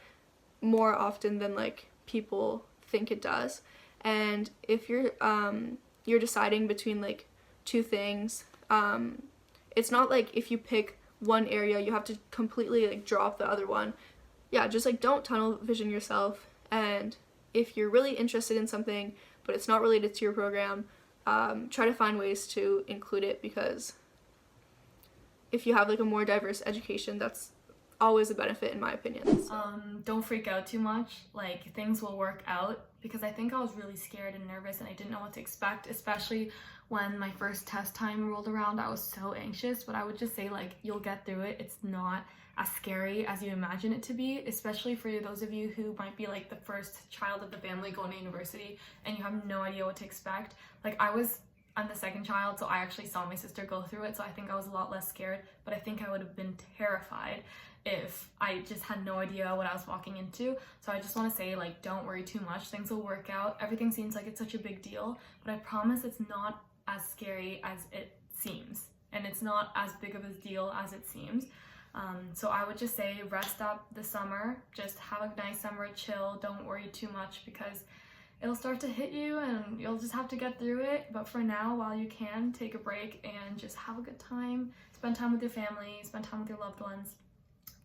more often than like people think it does. And if you're deciding between like two things, it's not like if you pick one area you have to completely like drop the other one. Yeah, just like don't tunnel vision yourself, and if you're really interested in something but it's not related to your program, try to find ways to include it, because if you have like a more diverse education, that's always a benefit in my opinion. So. Don't freak out too much. Like, things will work out, because I think I was really scared and nervous and I didn't know what to expect, especially when my first test time rolled around. I was so anxious, but I would just say like you'll get through it. It's not as scary as you imagine it to be, especially for those of you who might be like the first child of the family going to university and you have no idea what to expect. Like, I'm the second child, so I actually saw my sister go through it, so I think I was a lot less scared, but I think I would have been terrified if I just had no idea what I was walking into. So I just want to say, like, don't worry too much. Things will work out. Everything seems like it's such a big deal, but I promise it's not as scary as it seems, and it's not as big of a deal as it seems. So I would just say rest up the summer, just have a nice summer, chill, don't worry too much, because it'll start to hit you and you'll just have to get through it. But for now, while you can, take a break and just have a good time, spend time with your family, spend time with your loved ones,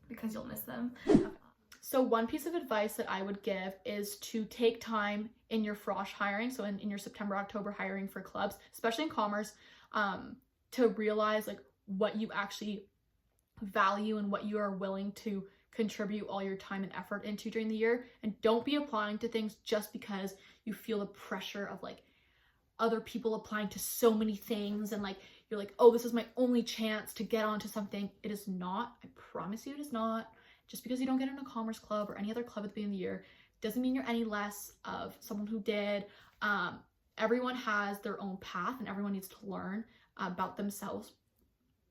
because you'll miss them. So one piece of advice that I would give is to take time in your frosh hiring, so in your September, October hiring for clubs, especially in commerce, to realize like what you actually value and what you are willing to contribute all your time and effort into during the year. And don't be applying to things just because you feel the pressure of like other people applying to so many things and like you're like, oh, this is my only chance to get onto something. It is not. I promise you it is not. Just because you don't get in a commerce club or any other club at the beginning of the year doesn't mean you're any less of someone who did. Everyone has their own path and everyone needs to learn about themselves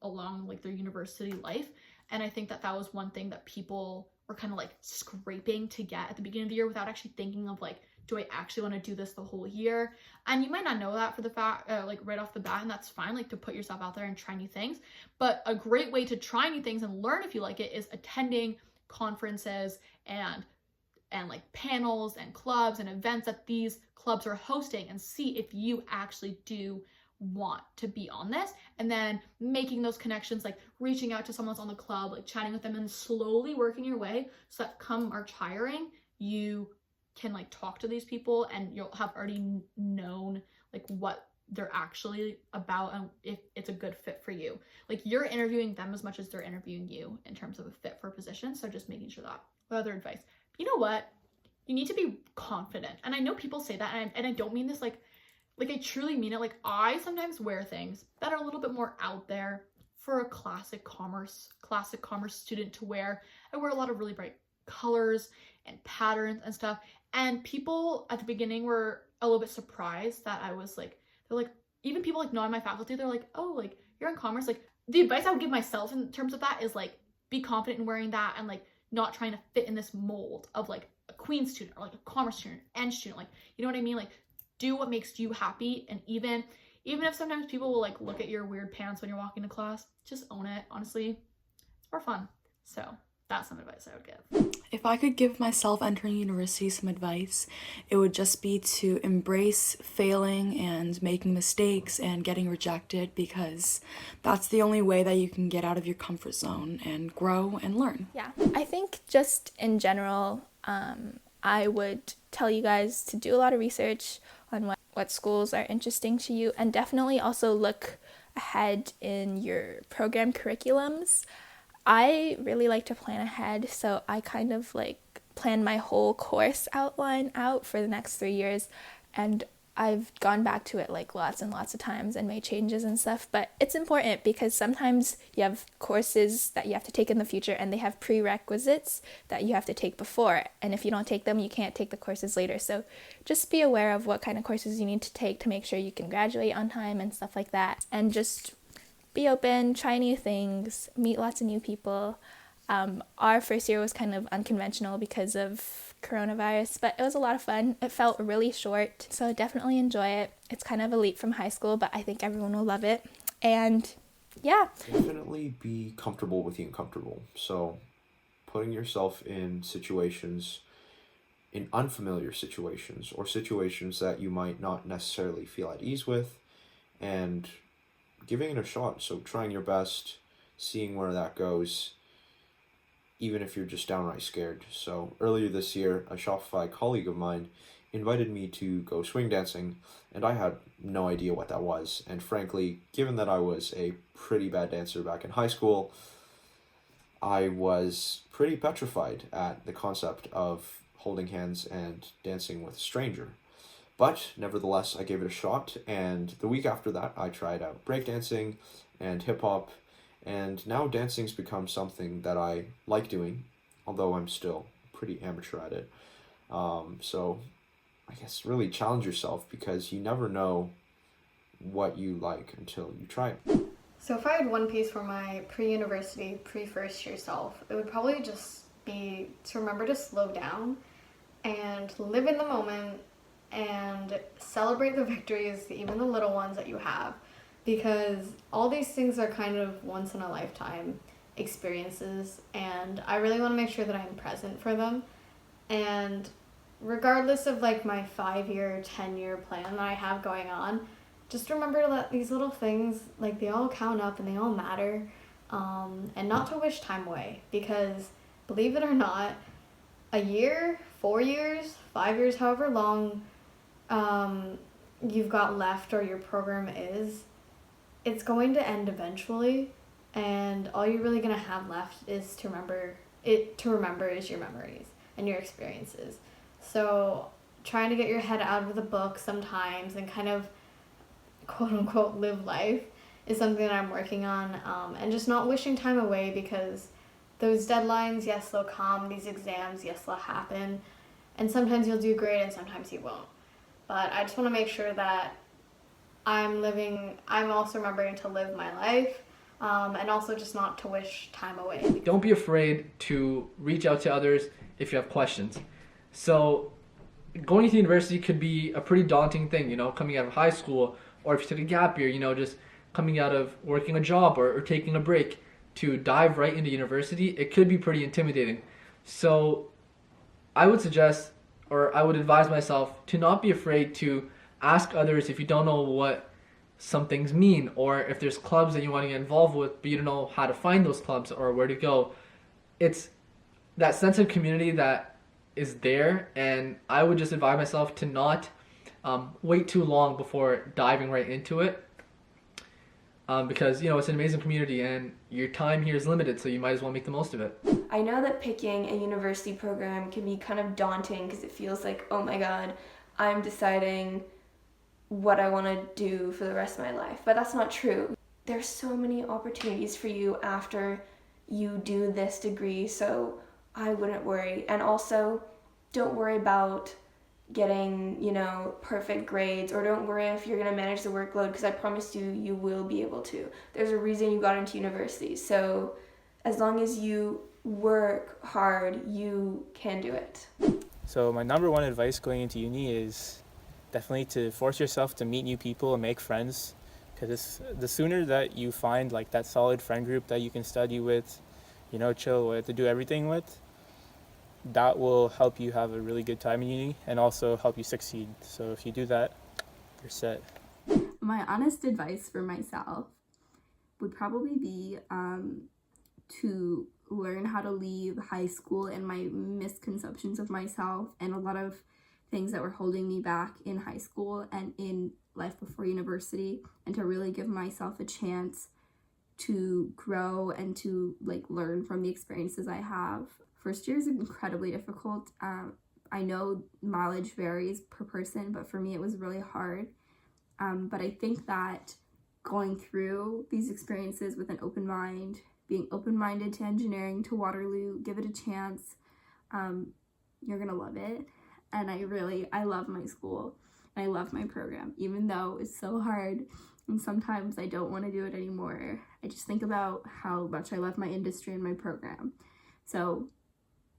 along like their university life. And I think that that was one thing that people were kind of like scraping to get at the beginning of the year without actually thinking of like, do I actually want to do this the whole year? And you might not know that for the fact, like right off the bat, and that's fine, like to put yourself out there and try new things. But a great way to try new things and learn if you like it is attending conferences and like panels and clubs and events that these clubs are hosting, and see if you actually do want to be on this, and then making those connections, like reaching out to someone on the club, like chatting with them, and slowly working your way so that come March hiring, you can like talk to these people and you'll have already known like what they're actually about and if it's a good fit for you. Like, you're interviewing them as much as they're interviewing you in terms of a fit for a position. So just making sure that. What other advice? You know what? You need to be confident. And I know people say that, and I don't mean this like I truly mean it. Like, I sometimes wear things that are a little bit more out there for a classic commerce student to wear. I wear a lot of really bright colors and patterns and stuff. And people at the beginning were a little bit surprised that I was like, they're like, even people like not in my faculty, they're like, oh, like you're in commerce. Like, the advice I would give myself in terms of that is like, be confident in wearing that and like not trying to fit in this mold of like a queen student or like a commerce student and student. Like, you know what I mean? Like, do what makes you happy. And even if sometimes people will like look at your weird pants when you're walking to class, just own it. Honestly, it's more fun. So that's some advice I would give. If I could give myself entering university some advice, it would just be to embrace failing and making mistakes and getting rejected, because that's the only way that you can get out of your comfort zone and grow and learn. Yeah, I think just in general, I would tell you guys to do a lot of research on what schools are interesting to you, and definitely also look ahead in your program curriculums. I really like to plan ahead, so I kind of like plan my whole course outline out for the next 3 years, and I've gone back to it like lots and lots of times and made changes and stuff. But it's important because sometimes you have courses that you have to take in the future and they have prerequisites that you have to take before, and if you don't take them, you can't take the courses later. So just be aware of what kind of courses you need to take to make sure you can graduate on time and stuff like that, and just be open, try new things, meet lots of new people. Our first year was kind of unconventional because of coronavirus, but it was a lot of fun. It felt really short, so definitely enjoy it. It's kind of a leap from high school, but I think everyone will love it. And yeah. Definitely be comfortable with the uncomfortable. So putting yourself in situations, in unfamiliar situations, or situations that you might not necessarily feel at ease with, and giving it a shot. So trying your best, seeing where that goes, even if you're just downright scared. So earlier this year, a Shopify colleague of mine invited me to go swing dancing, and I had no idea what that was. And frankly, given that I was a pretty bad dancer back in high school, I was pretty petrified at the concept of holding hands and dancing with a stranger. But nevertheless, I gave it a shot, and the week after that, I tried out breakdancing and hip-hop, and now dancing's become something that I like doing, although I'm still pretty amateur at it. So I guess really challenge yourself, because you never know what you like until you try it. So if I had one piece for my pre-university, pre-first year self, it would probably just be to remember to slow down and live in the moment and celebrate the victories, even the little ones that you have, because all these things are kind of once in a lifetime experiences, and I really want to make sure that I'm present for them. And regardless of like my 5-year, 10-year plan that I have going on, just remember that these little things, like, they all count up and they all matter, and not to wish time away, because believe it or not, a year, 4 years, 5 years, however long you've got left or your program is, it's going to end eventually, and all you're really going to have left is to remember is your memories and your experiences. So trying to get your head out of the book sometimes and kind of quote unquote live life is something that I'm working on, and just not wishing time away, because those deadlines, yes, they'll come, these exams, yes, they'll happen, and sometimes you'll do great and sometimes you won't. But I just want to make sure that I'm also remembering to live my life, and also just not to wish time away. Don't be afraid to reach out to others if you have questions. So going to university could be a pretty daunting thing, coming out of high school, or if you took a gap year, just coming out of working a job or taking a break, to dive right into university, it could be pretty intimidating. So I would suggest, or I would advise myself, to not be afraid to ask others if you don't know what some things mean, or if there's clubs that you want to get involved with but you don't know how to find those clubs or where to go. It's that sense of community that is there, and I would just advise myself to not wait too long before diving right into it, because it's an amazing community and your time here is limited, so you might as well make the most of it. I know that picking a university program can be kind of daunting, because it feels like, oh my god, I'm deciding what I want to do for the rest of my life. But that's not true. There's so many opportunities for you after you do this degree, so I wouldn't worry. And also, don't worry about getting, perfect grades, or don't worry if you're going to manage the workload, because I promise you will be able to. There's a reason you got into university, so as long as you work hard, you can do it. So my number one advice going into uni is definitely to force yourself to meet new people and make friends, because the sooner that you find like that solid friend group that you can study with, chill with, to do everything with, that will help you have a really good time in uni and also help you succeed. So if you do that, you're set. My honest advice for myself would probably be to learn how to leave high school and my misconceptions of myself and a lot of things that were holding me back in high school and in life before university, and to really give myself a chance to grow and to like learn from the experiences I have. First year is incredibly difficult. I know mileage varies per person, but for me it was really hard. But I think that going through these experiences with an open mind, being open-minded to engineering, to Waterloo, give it a chance, you're gonna love it. And I love my school and I love my program, even though it's so hard and sometimes I don't want to do it anymore. I just think about how much I love my industry and my program. So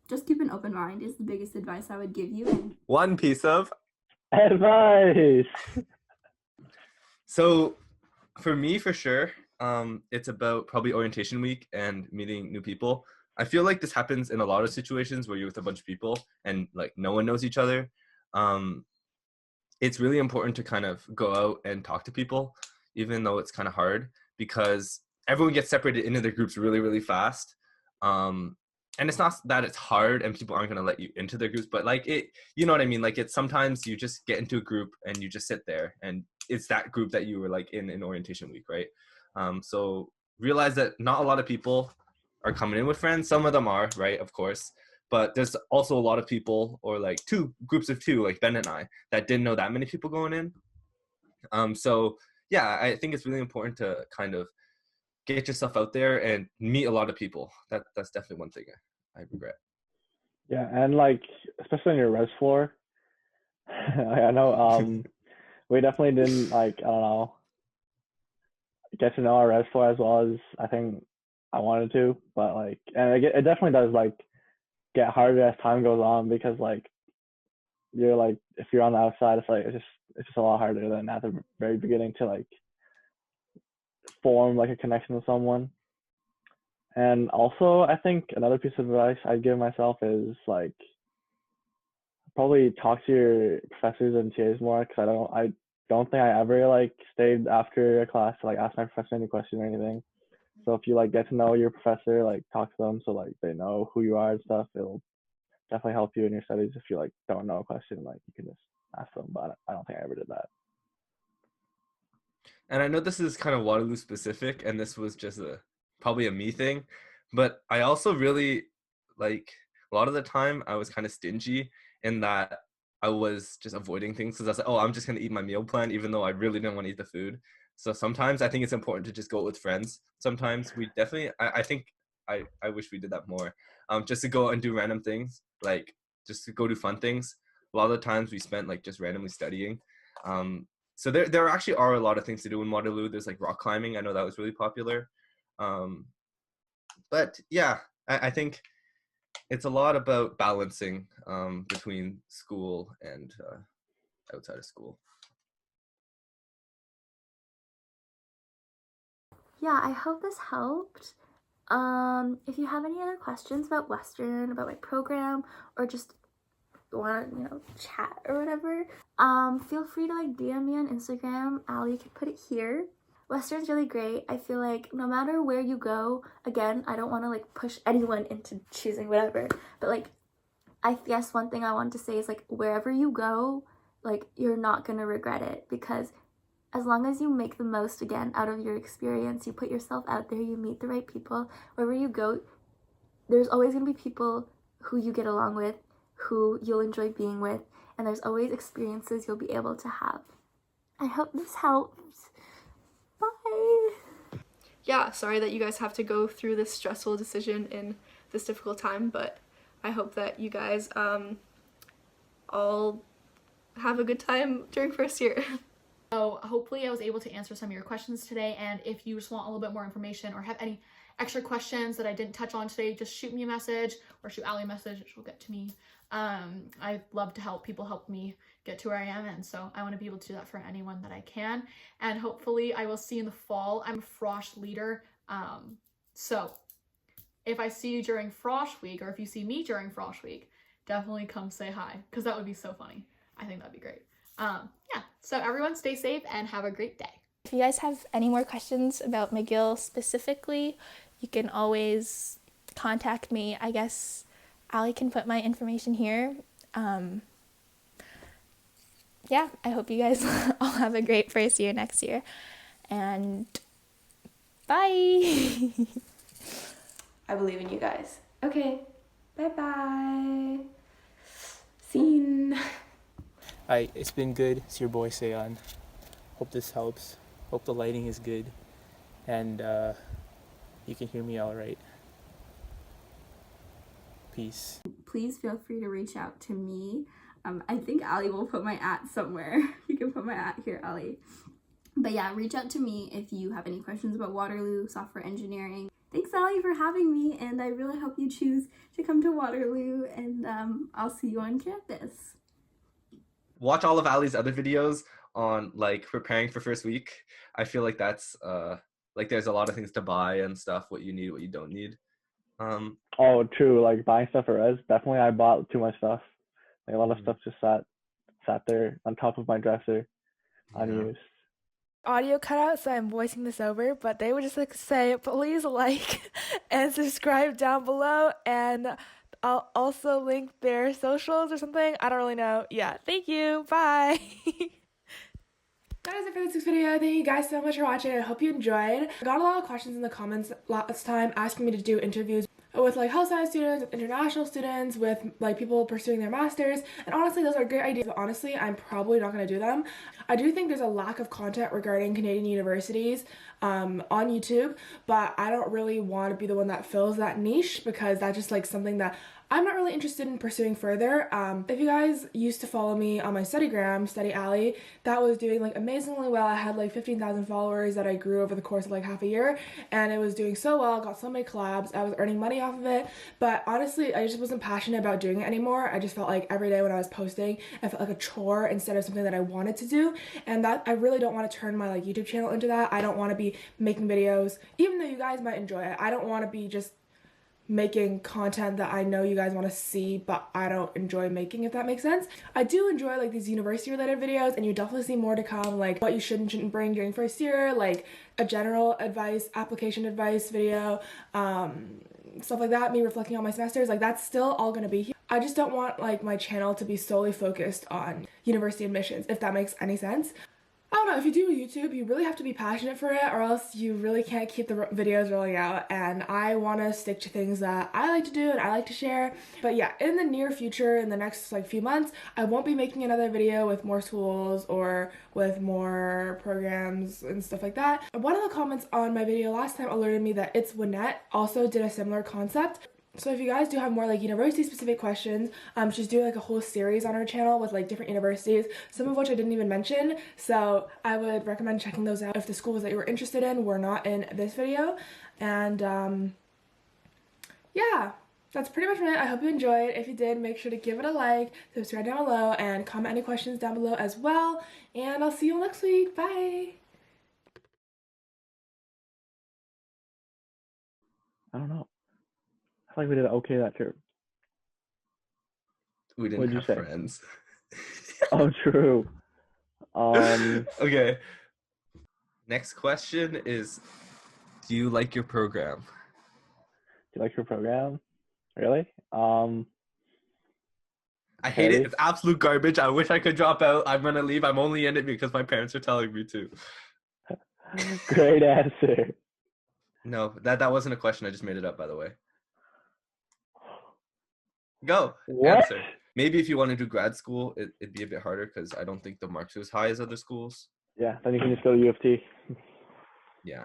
just keep an open mind is the biggest advice I would give you. One piece of advice. So for me, for sure, it's about probably orientation week and meeting new people. I feel like this happens in a lot of situations where you're with a bunch of people and like no one knows each other. It's really important to kind of go out and talk to people, even though it's kind of hard, because everyone gets separated into their groups really, really fast. And it's not that it's hard and people aren't going to let you into their groups, but like it, you know what I mean? Like it's sometimes you just get into a group and you just sit there and it's that group that you were like in orientation week, right? So realize that not a lot of people are coming in with friends. Some of them are, right? Of course. But there's also a lot of people, or like two groups of two, like Ben and I, that didn't know that many people going in. So yeah, I think it's really important to kind of get yourself out there and meet a lot of people. That's definitely one thing I regret. Yeah, and like especially on your res floor, I know we definitely didn't like, I don't know, get to know our res floor as well as I think I wanted to, but like, and it definitely does like get harder as time goes on, because like you're like, if you're on the outside, it's like it's just a lot harder than at the very beginning to like form like a connection with someone. And also I think another piece of advice I'd give myself is like probably talk to your professors and TAs more, because I don't think I ever like stayed after a class to like ask my professor any question or anything. So if you like get to know your professor, like talk to them so like they know who you are and stuff, it'll definitely help you in your studies. If you like don't know a question, like you can just ask them, but I don't think I ever did that. And I know this is kind of Waterloo specific, and this was just probably a me thing, but I also really like a lot of the time I was kind of stingy in that I was just avoiding things because I was like, oh, I'm just gonna eat my meal plan, even though I really didn't want to eat the food. So sometimes I think it's important to just go with friends. Sometimes we definitely, I think I wish we did that more. Just to go and do random things, like just to go do fun things. A lot of the times we spent like just randomly studying. So there actually are a lot of things to do in Waterloo. There's like rock climbing. I know that was really popular. But yeah, I think it's a lot about balancing between school and outside of school. Yeah, I hope this helped. If you have any other questions about Western, about my program, or just want to, chat or whatever, feel free to like DM me on Instagram. Allie can put it here. Western's really great. I feel like no matter where you go, again, I don't want to like push anyone into choosing whatever, but like I guess one thing I want to say is like wherever you go, like you're not gonna regret it, because as long as you make the most again out of your experience, you put yourself out there, you meet the right people, wherever you go, there's always gonna be people who you get along with, who you'll enjoy being with, and there's always experiences you'll be able to have. I hope this helps. Bye. Yeah, sorry that you guys have to go through this stressful decision in this difficult time, but I hope that you guys all have a good time during first year. So hopefully I was able to answer some of your questions today, and if you just want a little bit more information or have any extra questions that I didn't touch on today, just shoot me a message or shoot Allie a message, which will get to me. I love to help people help me get to where I am, and so I want to be able to do that for anyone that I can. And hopefully I will see you in the fall. I'm a Frosh leader, so if I see you during Frosh week, or if you see me during Frosh week, definitely come say hi, because that would be so funny. I think that'd be great. Yeah, so everyone stay safe and have a great day. If you guys have any more questions about McGill specifically, you can always contact me. I guess Allie can put my information here. yeah, I hope you guys all have a great first year next year. And bye. I believe in you guys. Okay, bye-bye. Scene. Hi, it's been good. It's your boy Seon. Hope this helps. Hope the lighting is good. And you can hear me all right. Peace. Please feel free to reach out to me. I think Allie will put my @ somewhere. You can put my @ here, Allie. But yeah, reach out to me if you have any questions about Waterloo, software engineering. Thanks, Allie, for having me, and I really hope you choose to come to Waterloo, and I'll see you on campus. Watch all of Allie's other videos on like preparing for first week. I feel like that's like there's a lot of things to buy and stuff, what you need, what you don't need. Oh, true. Like buying stuff for res. Definitely, I bought too much stuff. Like a lot of stuff just sat there on top of my dresser, unused. Audio cut out, so I'm voicing this over, but they would just like say, please like and subscribe down below, and I'll also link their socials or something. I don't really know. Yeah, thank you. Bye. That is it for this week's video. Thank you guys so much for watching. I hope you enjoyed. I got a lot of questions in the comments last time asking me to do interviews with like health science students, with international students, with like people pursuing their masters, and honestly those are great ideas, but honestly I'm probably not going to do them. I do think there's a lack of content regarding Canadian universities on YouTube, but I don't really want to be the one that fills that niche because that's just like something that I'm not really interested in pursuing further. If you guys used to follow me on my Studygram, Study Allie, that was doing like amazingly well. I had like 15,000 followers that I grew over the course of like half a year, and it was doing so well, got so many collabs, I was earning money off of it, but honestly I just wasn't passionate about doing it anymore. I just felt like every day when I was posting, I felt like a chore instead of something that I wanted to do, and that I really don't want to turn my like YouTube channel into that. I don't want to be making videos, even though you guys might enjoy it. I don't want to be just making content that I know you guys want to see but I don't enjoy making, if that makes sense. I do enjoy like these university related videos, and you definitely see more to come, like what you should and shouldn't bring during first year, like a general advice, application advice video, stuff like that, me reflecting on my semesters, like that's still all gonna be here. I just don't want like my channel to be solely focused on university admissions, if that makes any sense. I don't know, if you do YouTube, you really have to be passionate for it or else you really can't keep the videos rolling out, and I want to stick to things that I like to do and I like to share. But yeah, in the near future, in the next like few months, I won't be making another video with more schools or with more programs and stuff like that. One of the comments on my video last time alerted me that It's Winnette also did a similar concept. So if you guys do have more like university specific questions, she's doing like a whole series on her channel with like different universities, some of which I didn't even mention, so I would recommend checking those out if the schools that you were interested in were not in this video. And yeah, that's pretty much it. I hope you enjoyed. If you did, make sure to give it a like, subscribe down below, and comment any questions down below as well, and I'll see you next week. Bye! I don't know. I feel like we did okay that term. We didn't have friends. Oh, true. Okay. Next question is, do you like your program? Do you like your program? Really? I hate it. It's absolute garbage. I wish I could drop out. I'm gonna leave. I'm only in it because my parents are telling me to. Great answer. No, that wasn't a question. I just made it up, by the way. Go. What? Answer. Maybe if you want to do grad school, it'd be a bit harder because I don't think the marks are as high as other schools. Yeah, then you can just go to UofT. Yeah.